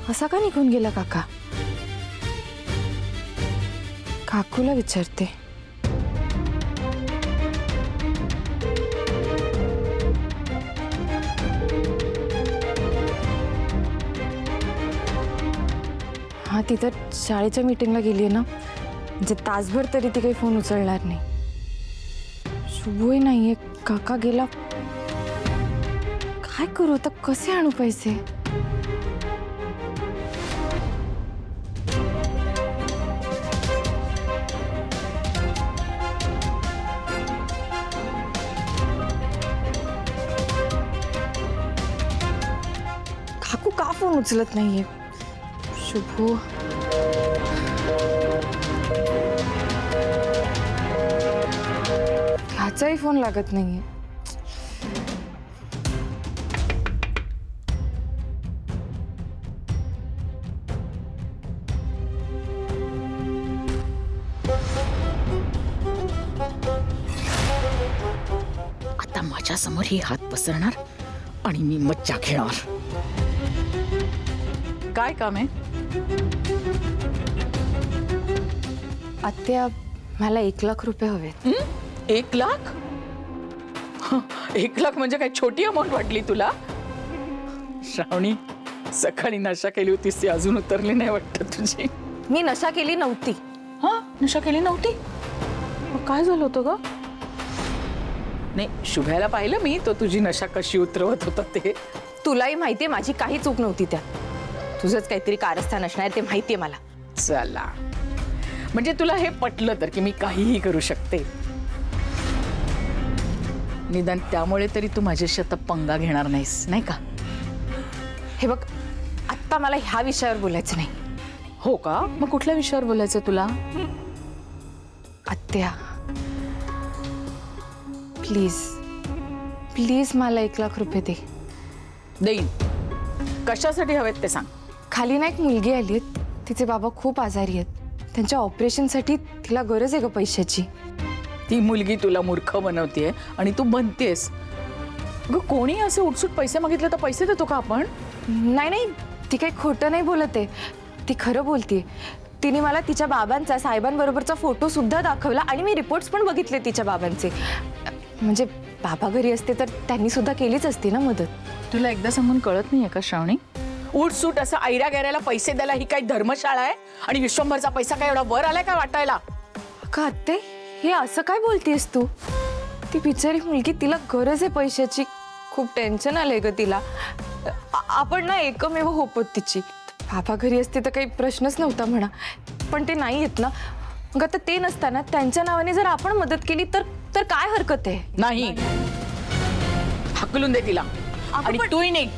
असा का निघून गेला काका? काकूला विचारते. हा, ती तर शाळेच्या मीटिंगला गेली आहे ना, म्हणजे तासभर तरी ती काही फोन उचलणार नाही. शुभूही नाहीये, काका गेला. काय करू आता? कसे आणू पैसे? काकू का फोन उचलत नाहीये? शुभू ह्याचाही फोन लागत नाहीये. आता माझ्या समोर ही हात पसरणार आणि मी मज्जा घेणार. काय काम आहे? आत्या, मला 1,00,000 रुपये हवेत. 1,00,000? 1,00,000 म्हणजे काय छोटी अमाऊंट वाटली तुला? श्रावणी, सकाळी नशा केली होतीस ती अजून उतरली नाही वाटत तुझी. मी नशा केली नव्हती. हा, नशा केली नव्हती? मग काय झालं होतं ग? नाही, शुभ्याला पाहिलं मी, तो तुझी नशा कशी उतरवत होता ते. तुलाही माहितीये माझी काही चूक नव्हती त्यात. तुझंच काहीतरी कारस्थान असणार ते माहितीये मला. चला, म्हणजे तुला हे पटलं तर की मी काहीही करू शकते. निदान त्यामुळे तरी तू माझ्याशी आता पंगा घेणार नाहीस, नाही का? हे बघ, आत्ता मला ह्या विषयावर बोलायचं नाही. हो का? मग कुठल्या विषयावर बोलायचं तुला? आत्या, प्लीज प्लीज मला 1,00,000 रुपये दे. देईन. कशासाठी हवेत ते सांग. खाली ना एक मुलगी आली आहे, तिचे बाबा खूप आजारी आहेत. त्यांच्या ऑपरेशनसाठी तिला गरज आहे ग पैशाची. ती मुलगी तुला मूर्ख बनवतेय आणि तू बनतेस. ग, कोणी असे उठसूट पैसे मागितले तर पैसे देतो का आपण? नाही नाही, ती काही खोटं नाही बोलत आहे, ती खरं बोलतेय. तिने मला तिच्या बाबांचा साहेबांबरोबरचा फोटो सुद्धा दाखवला आणि मी रिपोर्ट्स पण बघितले तिच्या बाबांचे. म्हणजे बाबा घरी असते तर त्यांनी सुद्धा केलीच असती ना मदत. तुला एकदा सांगून कळत नाहीये का श्रावणी? उठसूट असं ऐऱ्या गैऱ्याला पैसे द्यायला ही काही धर्मशाळा आहे? आणि विश्वंभरचा पैसा काय एवढा वर आलाय का वाटायला? का आत्ते, हे असं काय बोलतेस तू? ती बिचारी मुलगी, तिला गरज आहे पैशाची. खूप टेन्शन आलंय ग तिला. आपण ना एकमेव होपत तिची. बाबा घरी असते तर काही प्रश्नच नव्हता म्हणा, पण ते नाही येत ना. मग आता ते नसताना त्यांच्या नावाने जर आपण मदत केली तर काय हरकत आहे? नाही, हकलून दे तिला. आणि तूही नाही.